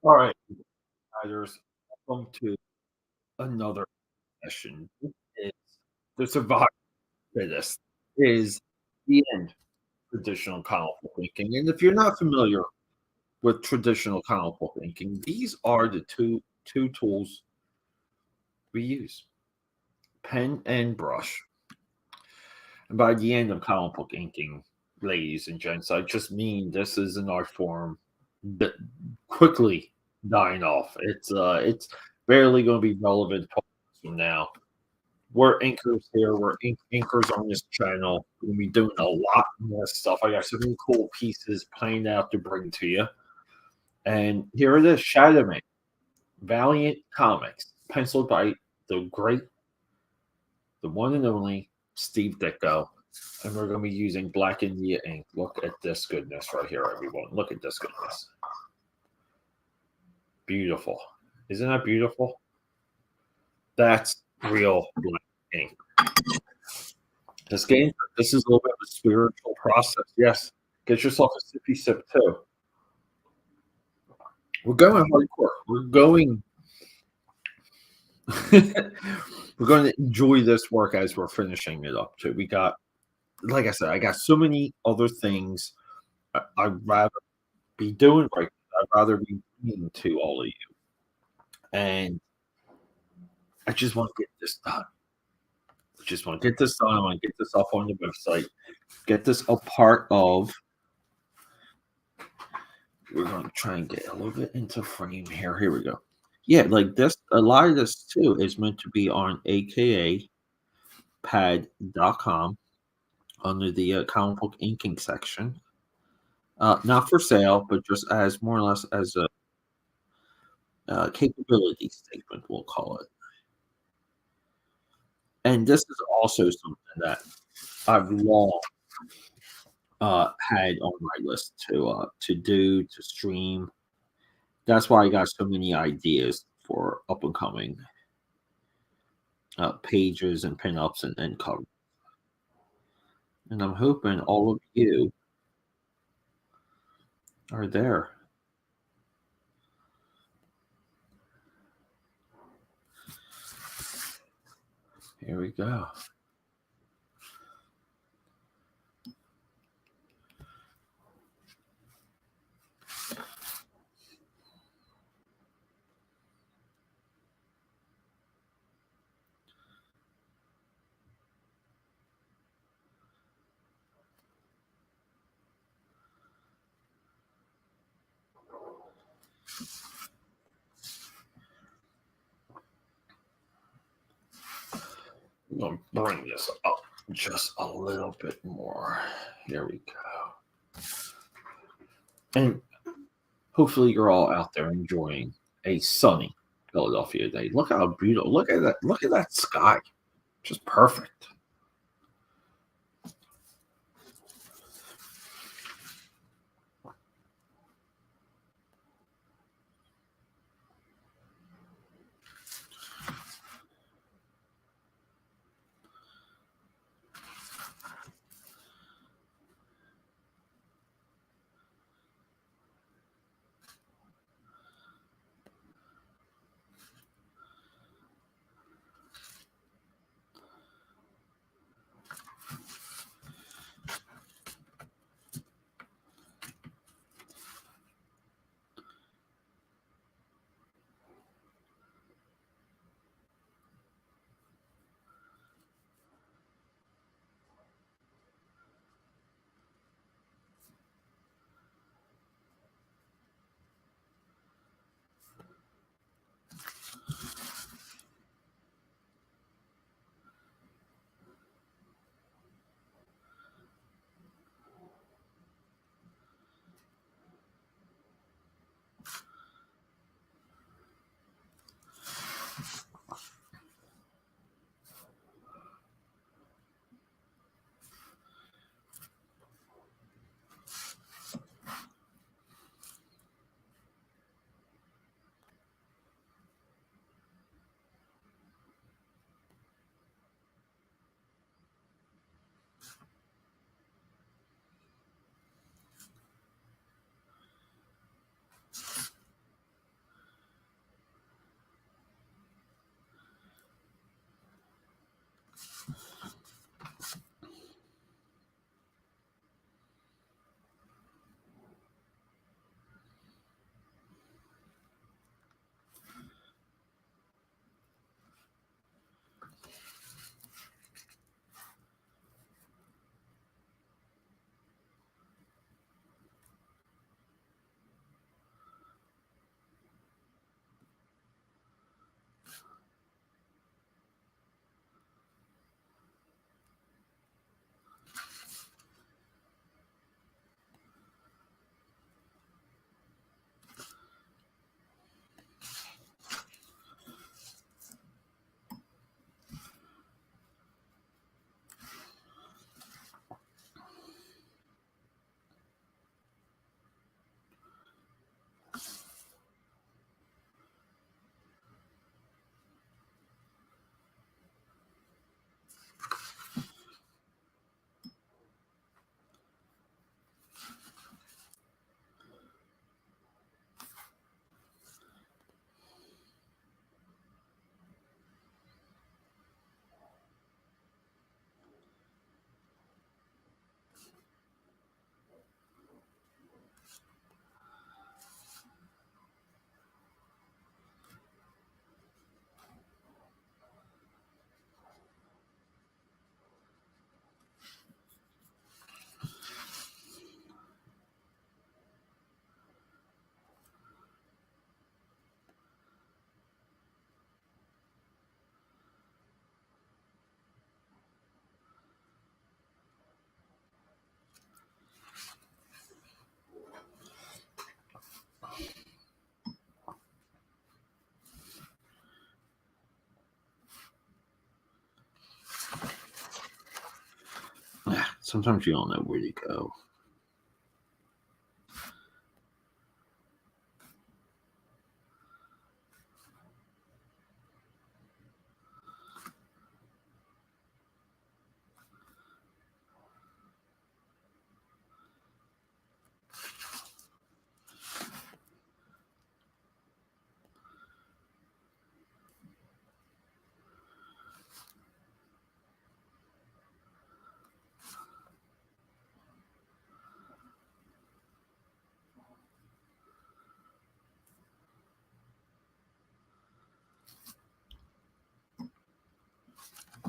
All right, riders, welcome to another session. This is the survival fittest is the end of traditional comic book thinking. And if you're not familiar with traditional comic book thinking, these are the two tools we use: pen and brush. And by the end of comic book inking, ladies and gents, I just mean this is an art form that quickly dying off. It's barely going to be relevant 12 years from now. We're inkers here. We're inkers on this channel. We're gonna be doing a lot more stuff. I got some really cool pieces planned out to bring to you. And here it is, Shadow Man, Valiant Comics, penciled by the great, the one and only Steve Ditko. And we're going to be using Black India ink. Look at this goodness right here, everyone. Look at this goodness. Beautiful. Isn't that beautiful? That's real black ink. This game, this is a little bit of a spiritual process. Yes. Get yourself a sippy sip too. We're going hardcore. We're going to enjoy this work as we're finishing it up too. We got, like I said, I got so many other things I'd rather be doing right now. I'd rather be being to all of you. And I just want to get this done. I just want to get this done. I want to get this up on the website. Get this a part of. We're going to try and get a little bit into frame here. Here we go. Yeah, like this, a lot of this too is meant to be on AKAPAD.com under the comic book inking section. Not for sale, but just as more or less as a capability statement, we'll call it. And this is also something that I've long had on my list to do, to stream. That's why I got so many ideas for up and coming pages and pinups and covers. And I'm hoping all of you are there. Here we go. I'm going to bring this up just a little bit more. There we go. And hopefully you're all out there enjoying a sunny Philadelphia day. Look how beautiful. Look at that. Look at that sky. Just perfect. sometimes you don't know where to go.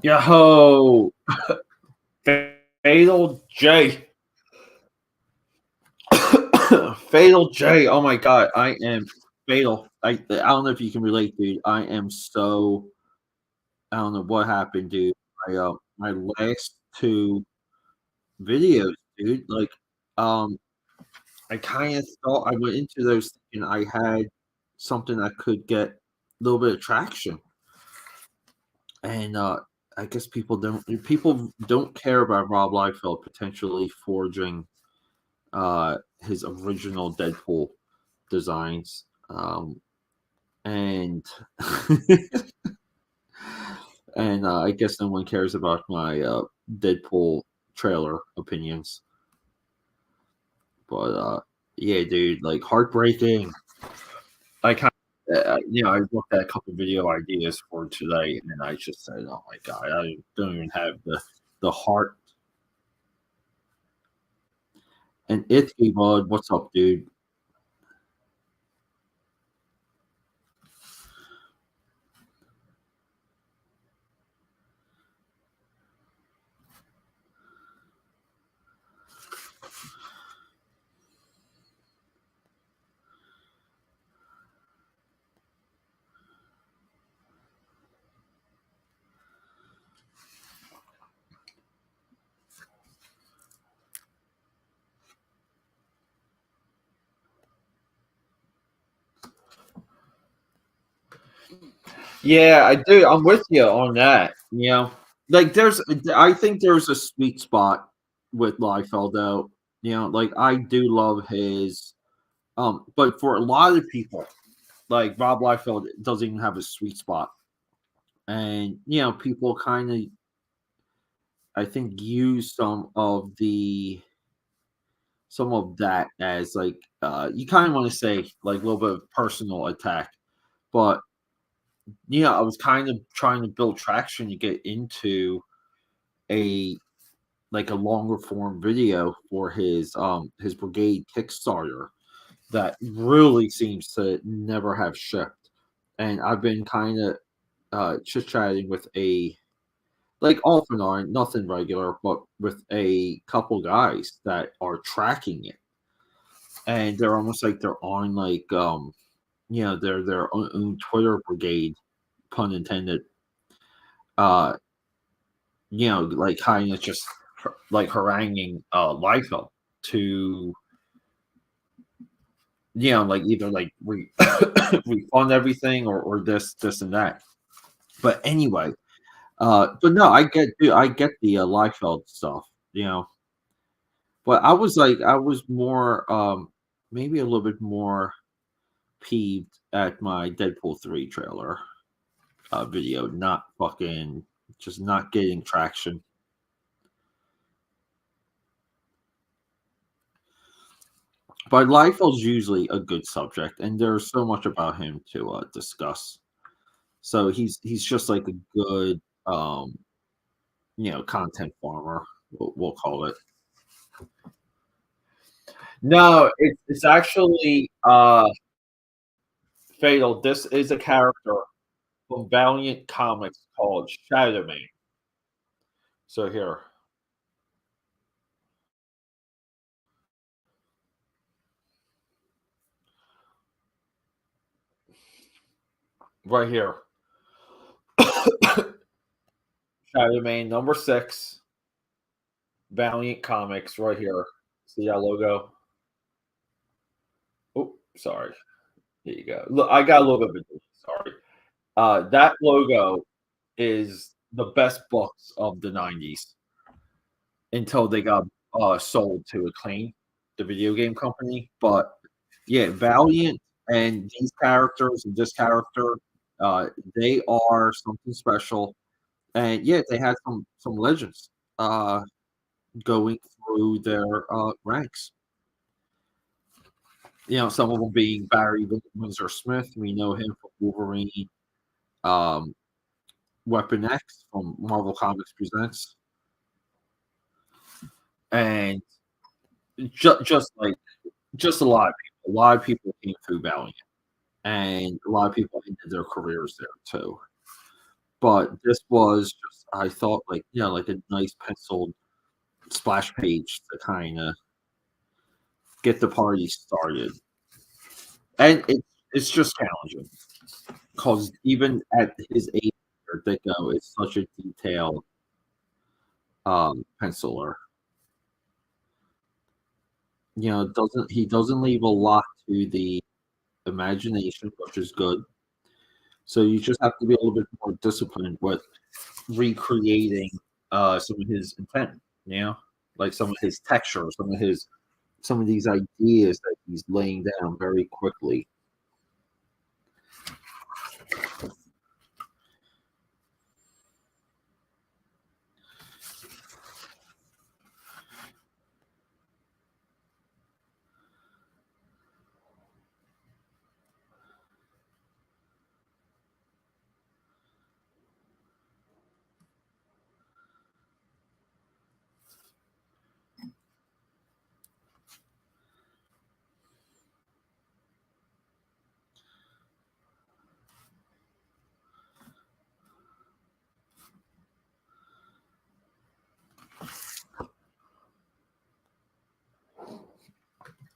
Yo, Fatal J. Fatal J. Oh my god, I am fatal. I don't know if you can relate, dude. I am so I don't know what happened, dude. My last two videos, dude. Like, um, I kind of thought I went into those thinking I had something that could get a little bit of traction, and I guess people don't care about Rob Liefeld potentially forging his original Deadpool designs. And and I guess no one cares about my Deadpool trailer opinions. But yeah, dude, like heartbreaking. I kind I looked at a couple video ideas for today, and then I just said, "Oh my god, I don't even have the heart." And Itsy Bud, what's up, dude? Yeah, I do. I'm with you on that. Like I think there's a sweet spot with Liefeld, though. Like I do love his, but for a lot of people, like Rob Liefeld doesn't even have a sweet spot, and people kind of, I think, use some of that as like, you kind of want to say like a little bit of personal attack, but I was kind of trying to build traction to get into a like a longer form video for his brigade Kickstarter that really seems to never have shipped. And I've been kind of chit chatting with a like off and on, nothing regular, but with a couple guys that are tracking it. And they're almost like they're on like they're their own Twitter brigade, pun intended. Uh like kind of just like haranguing Liefeld to like either like refund everything or this and that. But anyway, but no, I get the Liefeld stuff, but I was more maybe a little bit more peeved at my Deadpool 3 trailer video, not fucking just not getting traction. But Liefeld's usually a good subject, and there's so much about him to discuss. So he's just like a good content farmer, we'll call it. No, it's actually fatal. This is a character from Valiant Comics called Shadow Man. So here, right here, Shadow Man number 6, Valiant Comics, right here. See that logo? Oh, sorry. There you go. Look, I got a little bit of a sorry. That logo is the best books of the '90s. until they got, sold to Acclaim, the video game company, but, yeah, Valiant and these characters and this character, they are something special, and, yeah, they had some legends, uh, going through their, ranks. Some of them being Barry Windsor Smith, we know him from Wolverine, um, Weapon X from Marvel Comics Presents, and just like just a lot of people came through Valiant, and a lot of people ended their careers there too. But this was just, I thought, like, like a nice penciled splash page to kinda get the party started. And it's just challenging because even at his age, Ditko is such a detailed, penciler. Doesn't he doesn't leave a lot to the imagination, which is good. So you just have to be a little bit more disciplined with recreating, some of his intent, you know? Like some of his texture, some of these ideas that he's laying down very quickly.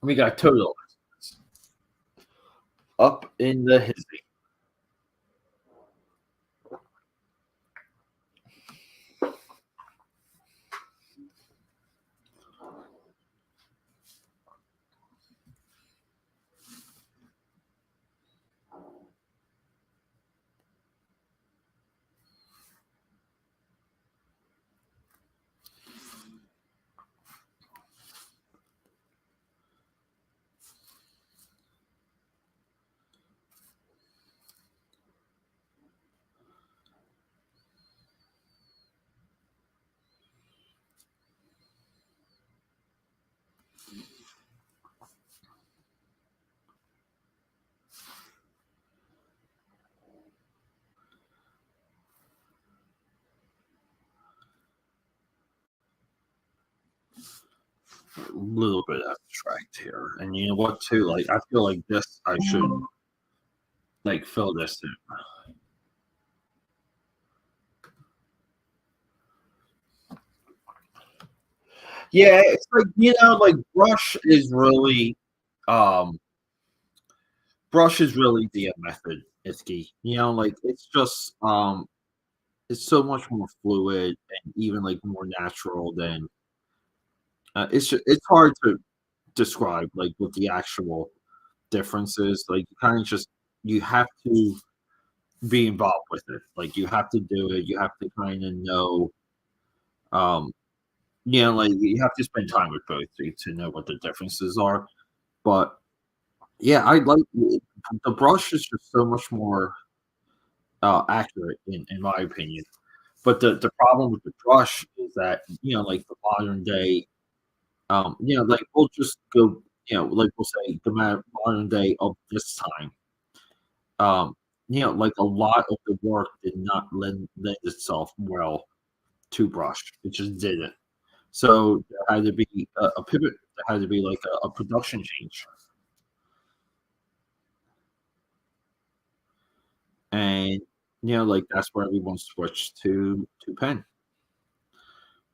We got Toto up in the hizzy. A little bit abstract here. And you know what too? Like I feel like this I should like fill this in. Yeah, it's like, like um brush is really the method, it's key. Like it's so much more fluid and even like more natural than it's hard to describe like what the actual difference is. Like you kind of just you have to be involved with it. Like you have to do it. You have to kind of know um like you have to spend time with both to know what the differences are. But yeah, I like the brush is just so much more accurate in my opinion. But the problem with the brush is that, like the modern day, like we'll just go, like we'll say the modern day of this time, um, like a lot of the work did not lend itself well to brush. It just didn't. So there had to be a pivot. There had to be like a production change, and like that's where everyone switched to pen.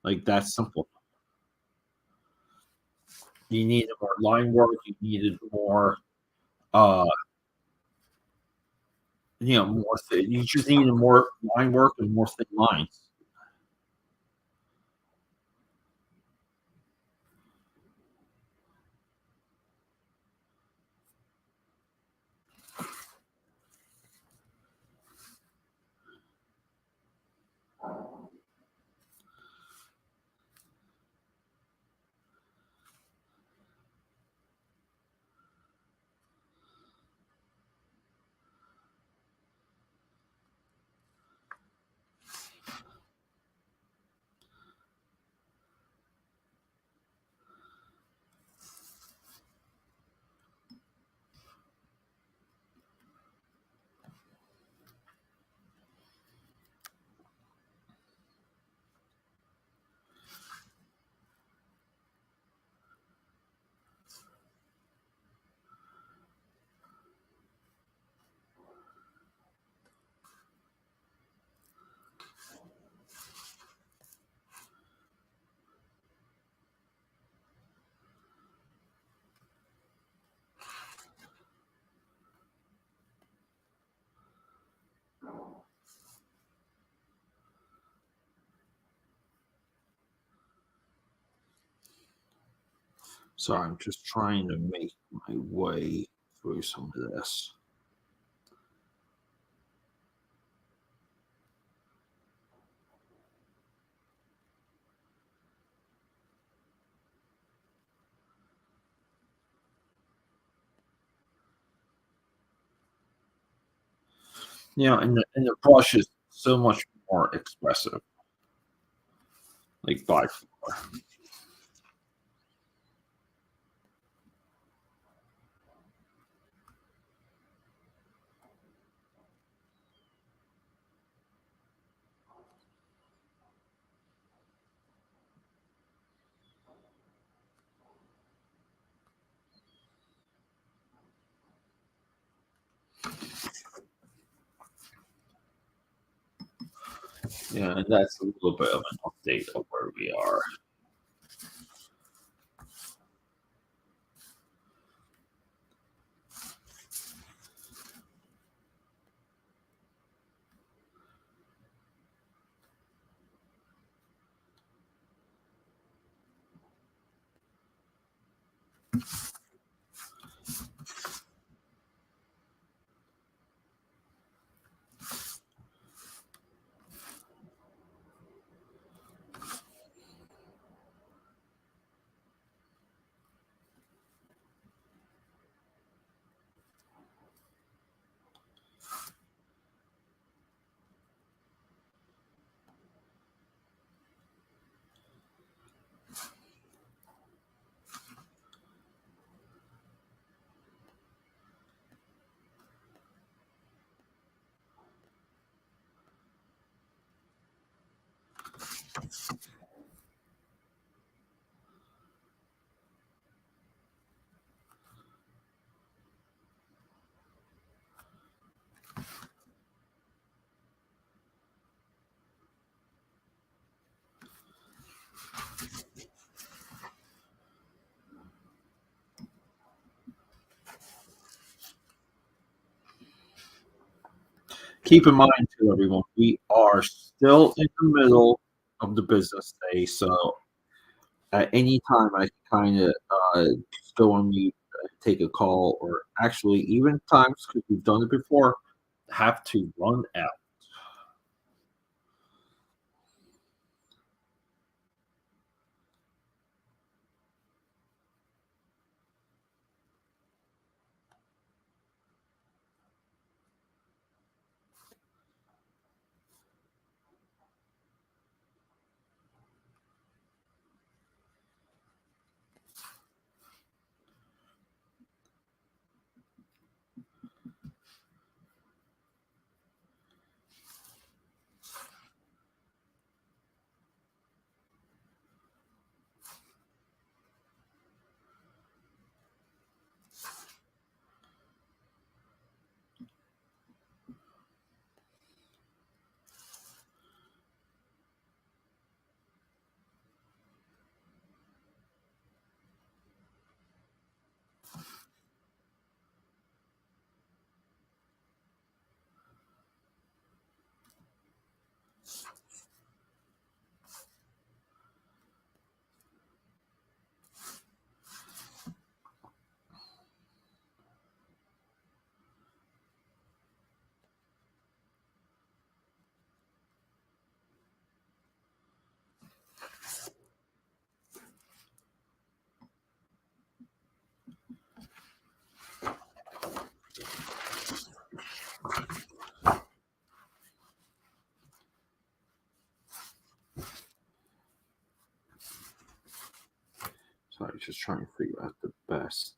Like that's simple. You needed more line work. You needed more, uh, more. You just needed more line work and more thin lines. So I'm just trying to make my way through some of this. And the brush is so much more expressive, like by far. Yeah, and that's a little bit of an update of where we are. Keep in mind too, everyone, we are still in the middle of the business day, so at any time I can kinda, just go on mute, take a call, or actually even times, because 'cause we've done it before, have to run out. Sorry, just trying to figure out the best.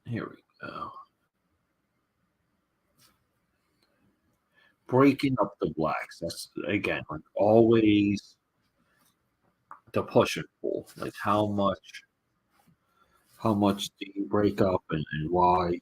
Here we go. Breaking up the blacks. That's again like always the push and pull. Like how much do you break up and why?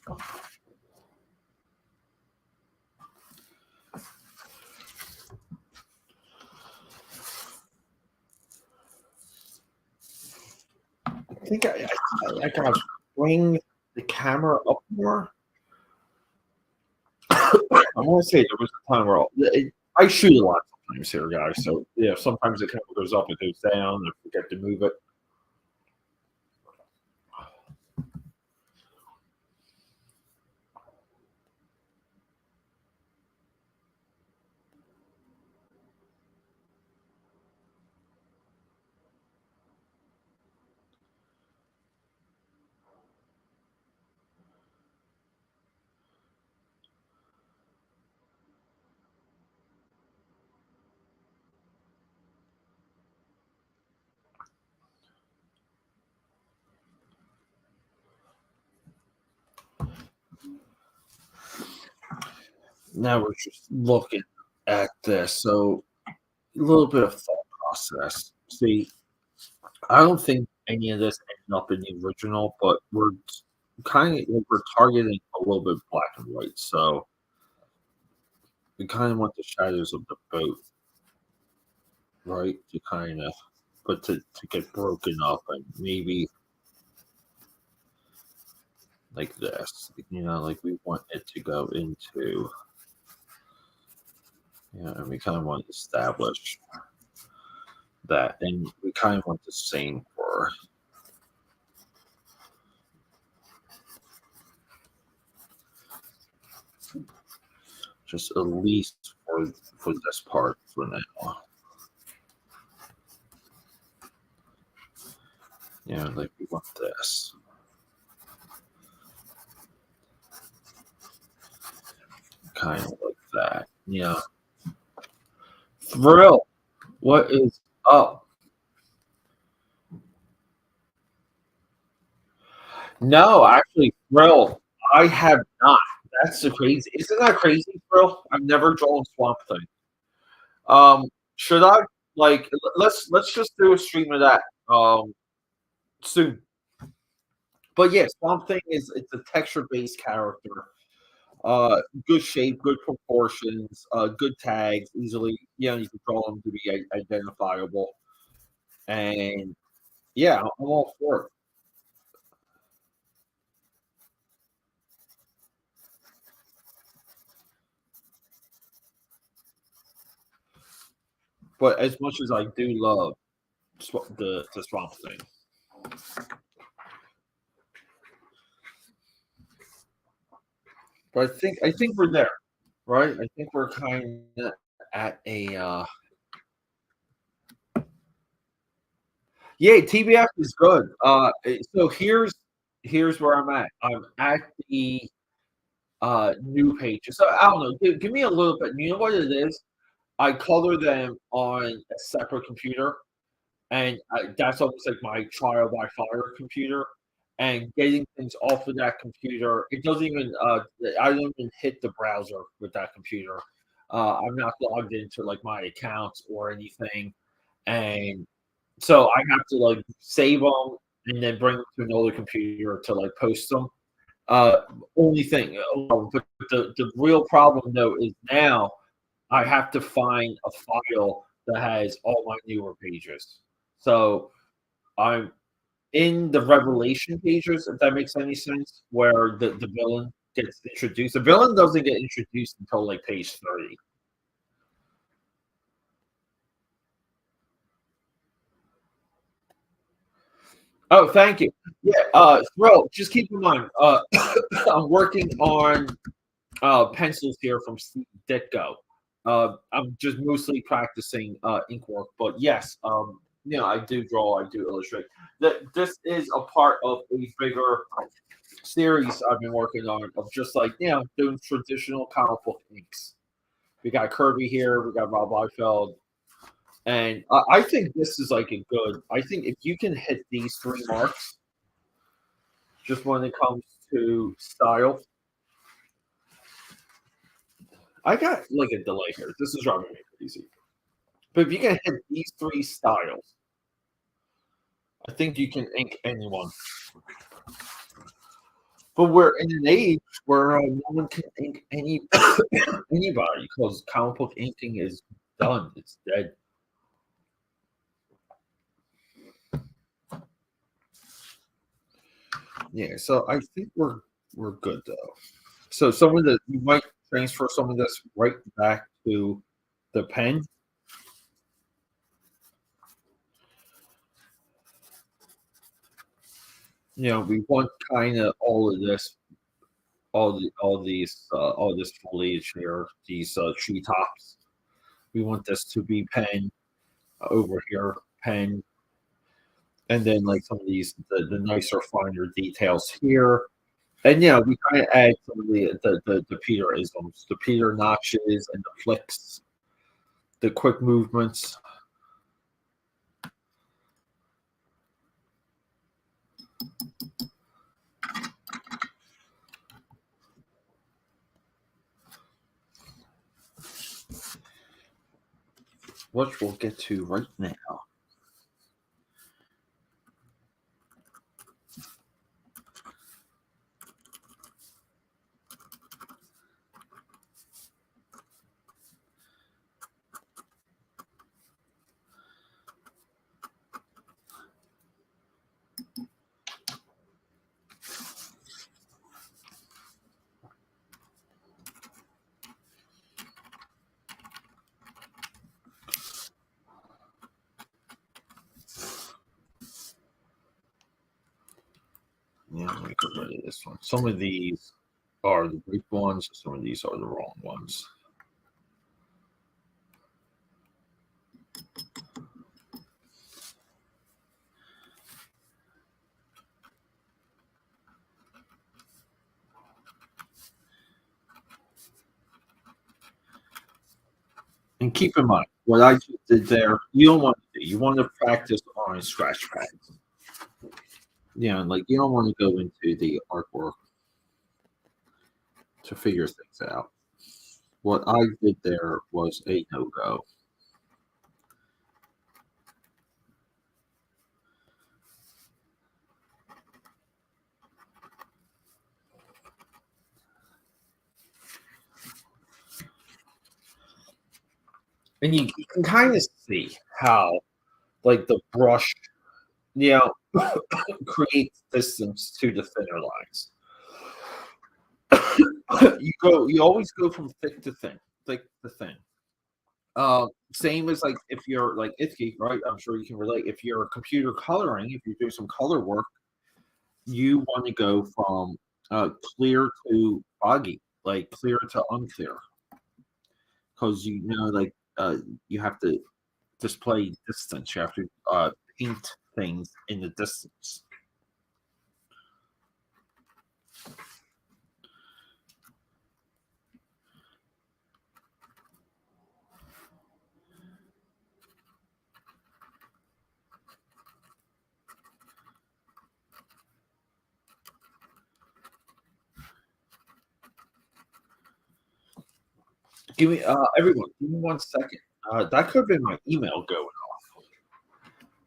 I think I gotta bring the camera up more. I want to say there was a time where I shoot a lot sometimes here, guys. So yeah, sometimes the camera goes up, it goes down. I forget to move it. Now we're just looking at this. So a little bit of thought process. See, I don't think any of this ended up in the original, but we're targeting a little bit black and white. So we kind of want the shadows of the boat, right? To kind of, but to get broken up and maybe like this, like we want it to go into, and we kind of want to establish that, and we kind of want the same for just at least for this part for now. Like we want this kind of like that. Yeah. Thrill, what is up? No, actually, Thrill, I have not. That's the crazy. Isn't that crazy, Thrill? I've never drawn Swamp Thing. Should I like let's just do a stream of that soon. But yeah, Swamp Thing it's a texture based character. Good shape, good proportions, good tags, easily you can draw them to be identifiable. And yeah, I'm all for it. But as much as I do love the Swamp Thing, but I think we're there, right? I think we're kind of at a yeah. TBF is good. So here's where I'm at. I'm at the new pages. So I don't know. Give me a little bit. You know what it is? I color them on a separate computer, and that's almost like my trial by fire computer. And getting things off of that computer, it doesn't even. I don't even hit the browser with that computer. I'm not logged into like my accounts or anything, and so I have to like save them and then bring them to another computer to like post them. Uh, Only thing, but the real problem though is now I have to find a file that has all my newer pages. So I'm in the Revelation pages, if that makes any sense, where the villain gets introduced. The villain doesn't get introduced until like page 30. Oh, thank you. Yeah, Throw, just keep in mind, I'm working on pencils here from Steve Ditko. I'm just mostly practicing ink work, but yes, I do draw, I do illustrate. This is a part of a bigger series I've been working on of just like doing traditional comic book inks. We got Kirby here, we got Rob Liefeld, and I think this is like a good. I think if you can hit these three marks, just when it comes to style, I got like a delay here. This is driving me crazy. But if you can hit these three styles, I think you can ink anyone. But we're in an age where no one can ink anybody because comic book inking is done. It's dead. Yeah, so I think we're good though. So some of the you might transfer some of this right back to the pen. We want kind of all of this, all this foliage here, these treetops. We want this to be pen over here, pen, and then like some of these the nicer, finer details here. And yeah, we kind of add some of the Peter isms, the Peter notches and the flicks, the quick movements. Which we'll get to right now. Yeah, let me get rid of this one. Some of these are the right ones, some of these are the wrong ones. And keep in mind, what I just did there, you don't want to do. You want to practice on scratch pads. Like you don't want to go into the artwork to figure things out. What I did there was a no go. And you can kind of see how, like, the brush, you know, creates distance to the thinner lines. You always go from thick to thin, thick to thin. Same as like if you're like Itchy, right? I'm sure you can relate. If you're computer coloring, if you do some color work, you want to go from clear to foggy, like clear to unclear, because you have to display distance. You have to paint things in the distance. Everyone, give me 1 second. That could have been my email going off.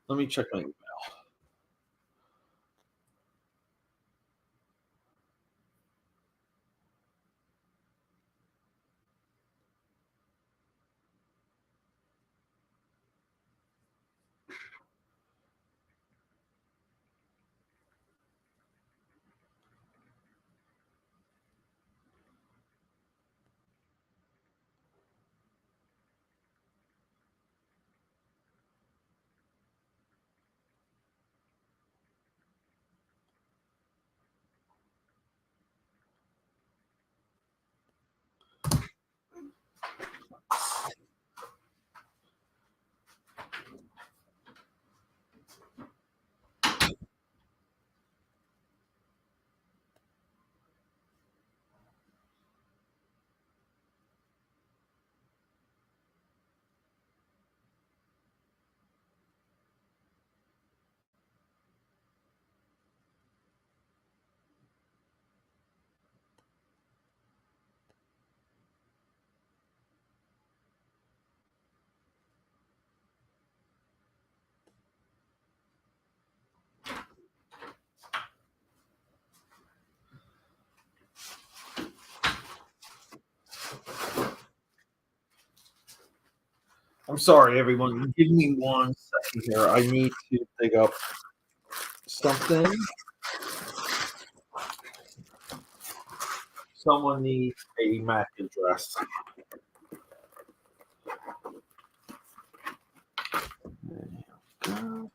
Let me check my email. I'm sorry, everyone. Give me 1 second here. I need to dig up something. Someone needs a MAC address. There you go.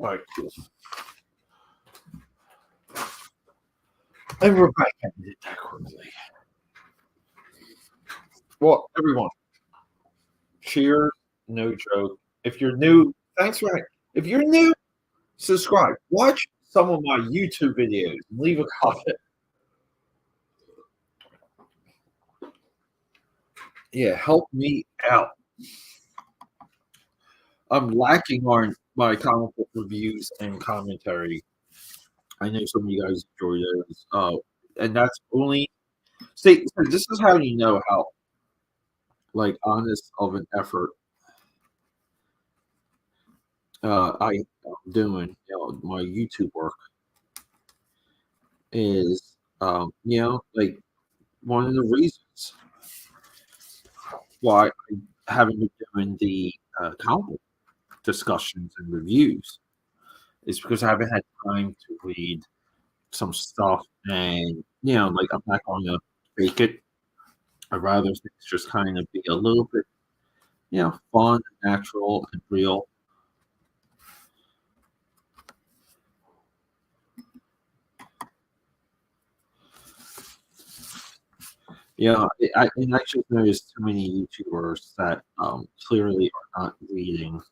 All right, cool. And we're back. I did that quickly. Well, everyone, cheers. No joke. If you're new, thanks for. If you're new, subscribe. Watch some of my YouTube videos. Leave a comment. Yeah, help me out. I'm lacking on my comic book reviews and commentary. I know some of you guys enjoy those. And that's only see. So this is how you know how like honest of an effort I am doing. My YouTube work is like one of the reasons why I haven't been doing the comic book discussions and reviews is because I haven't had time to read some stuff, and like I'm not going to fake it. I'd rather things just kind of be a little bit, fun, natural, and real. Yeah, and I just noticed too many YouTubers that clearly are not reading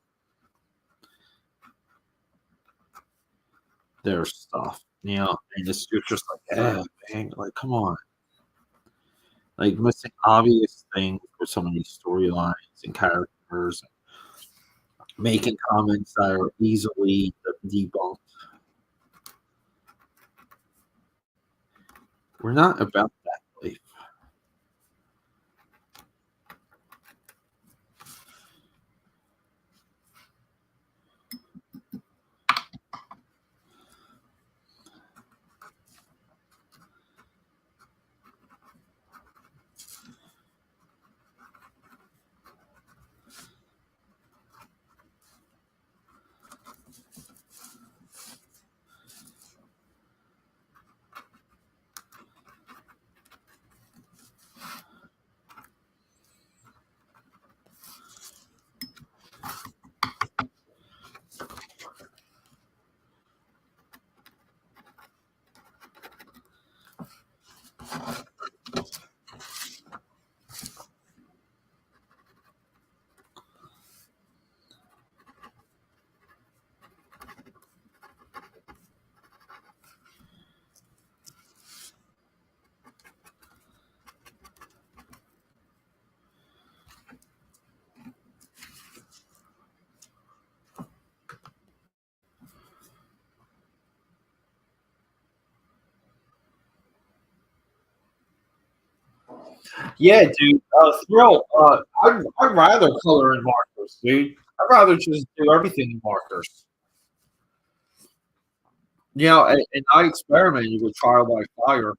their stuff. And it's you're just like, man, like come on, like missing obvious things for some of these storylines and characters, making comments that are easily debunked. We're not about that life. Yeah, dude. Thrill. I'd rather color in markers, dude. I'd rather just do everything in markers. And I experimented with trial by fire.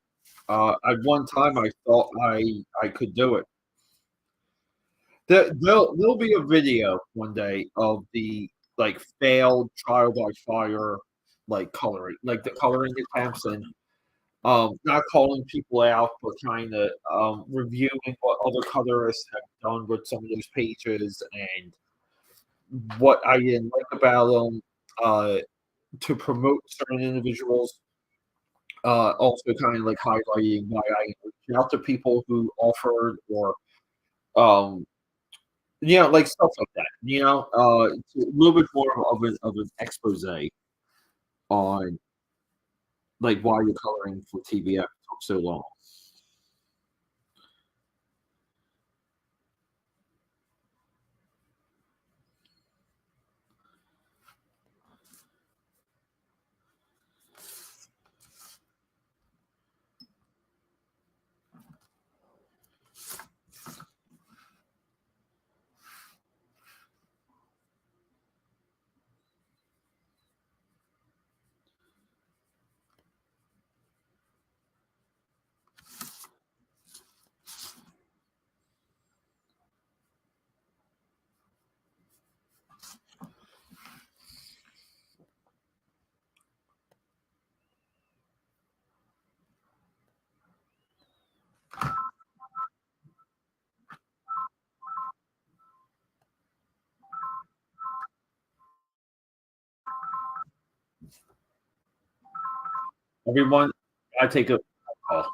At one time, I thought I could do it. There'll be a video one day of the like failed trial by fire, like coloring, like the coloring attempts, and not calling people out, but kinda, reviewing what other colorists have done with some of those pages and what I didn't like about them, to promote certain individuals, also kinda, like, highlighting why I reached out to people who offered or, um, like, stuff like that, it's a little bit more of an expose on, like, why the coloring for TBF took so long. Everyone, I take a call.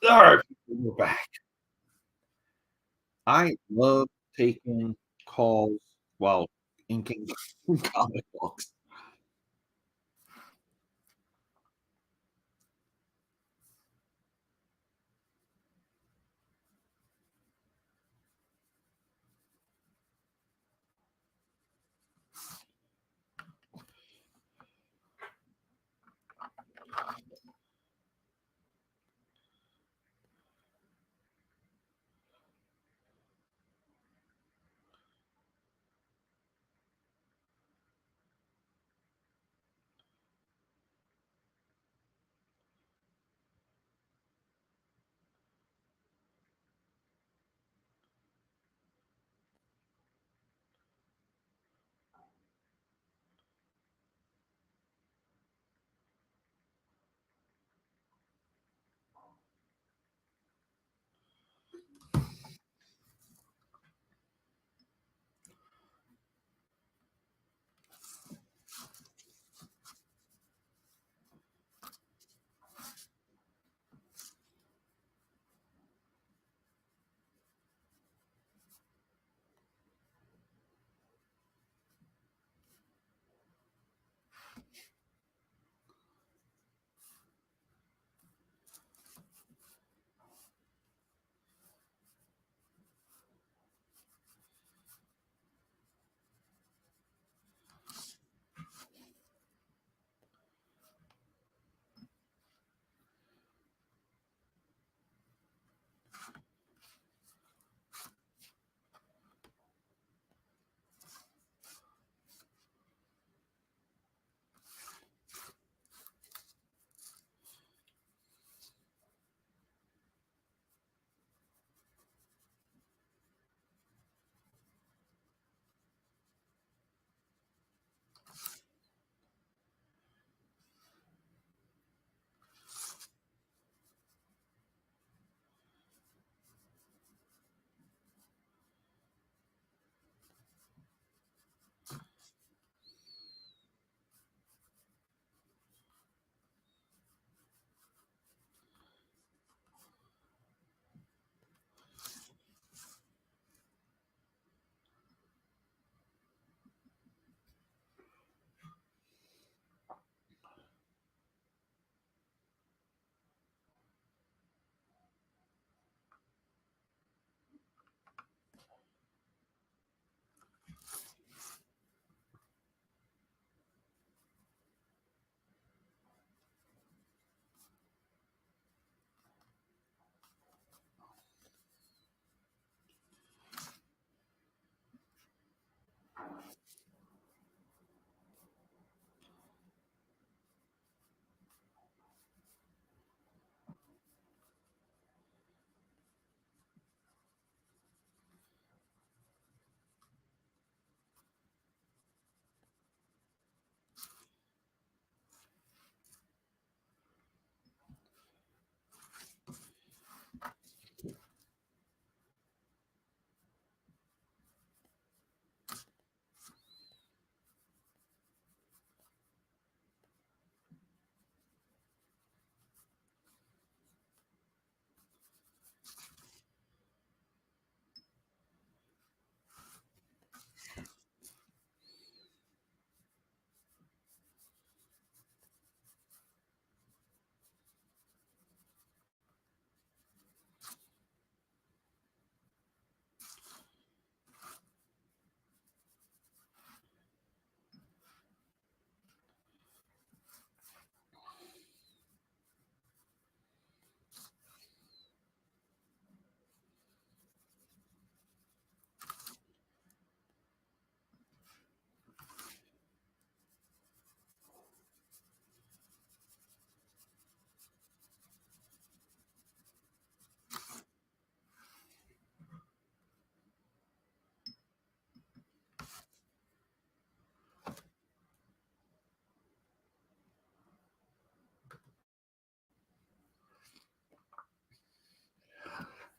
Alright, we're back. I love taking calls while inking comic books.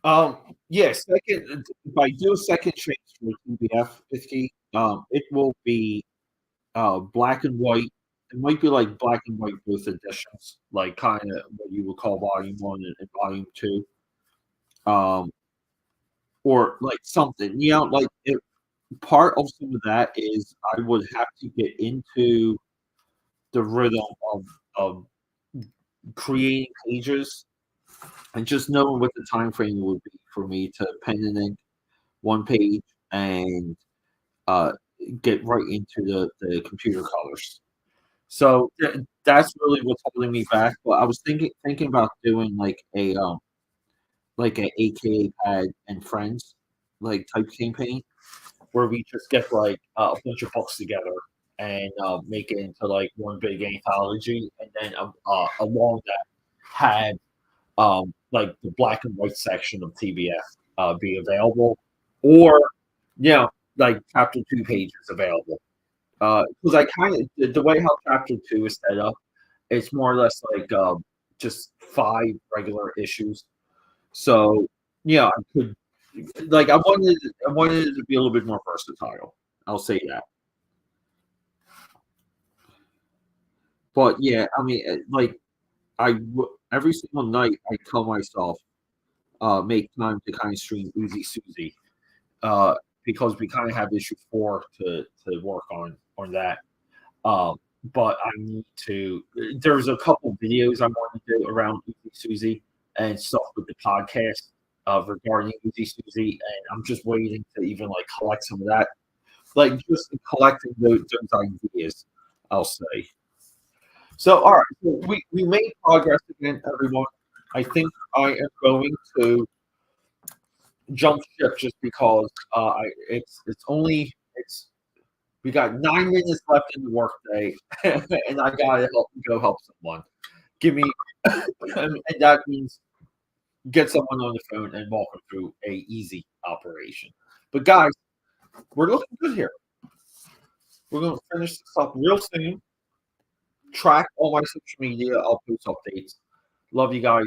Um, yeah, second if I do a second change to a PDF 50, it will be, black and white it might be like black and white both editions, like kind of what you would call volume one and volume two, um, or like something. Like part of some of that is I would have to get into the rhythm of creating pages and just knowing what the time frame would be for me to pen and ink one page and uh, get right into the computer colors. So that's really what's holding me back. But I was thinking about doing like a AKAPAD and friends like type campaign where we just get like a bunch of books together and make it into like one big anthology, and then along that have like the black and white section of TBS be available, or you know, like chapter two pages available. Because I kind of the way how chapter two is set up, it's more or less like just five regular issues. So yeah, I could like I wanted it to be a little bit more versatile. I'll say that. But yeah, I mean, like every single night I tell myself, make time to kind of stream Uzi Susie, uh, because we kind of have issue four to work on that. Um, but I need to. There's a couple videos I want to do around Uzi Susie and stuff with the podcast regarding Uzi Susie, and I'm just waiting to even like collect some of that, like just collecting those ideas. I'll say. So, all right, so we made progress again, everyone. I think I am going to jump ship just because it's only it's we got 9 minutes left in the workday, and I gotta go help someone. Give me, and that means get someone on the phone and walk them through a easy operation. But guys, we're looking good here. We're gonna finish this up real soon. Track all my social media. I'll post updates. Love you guys.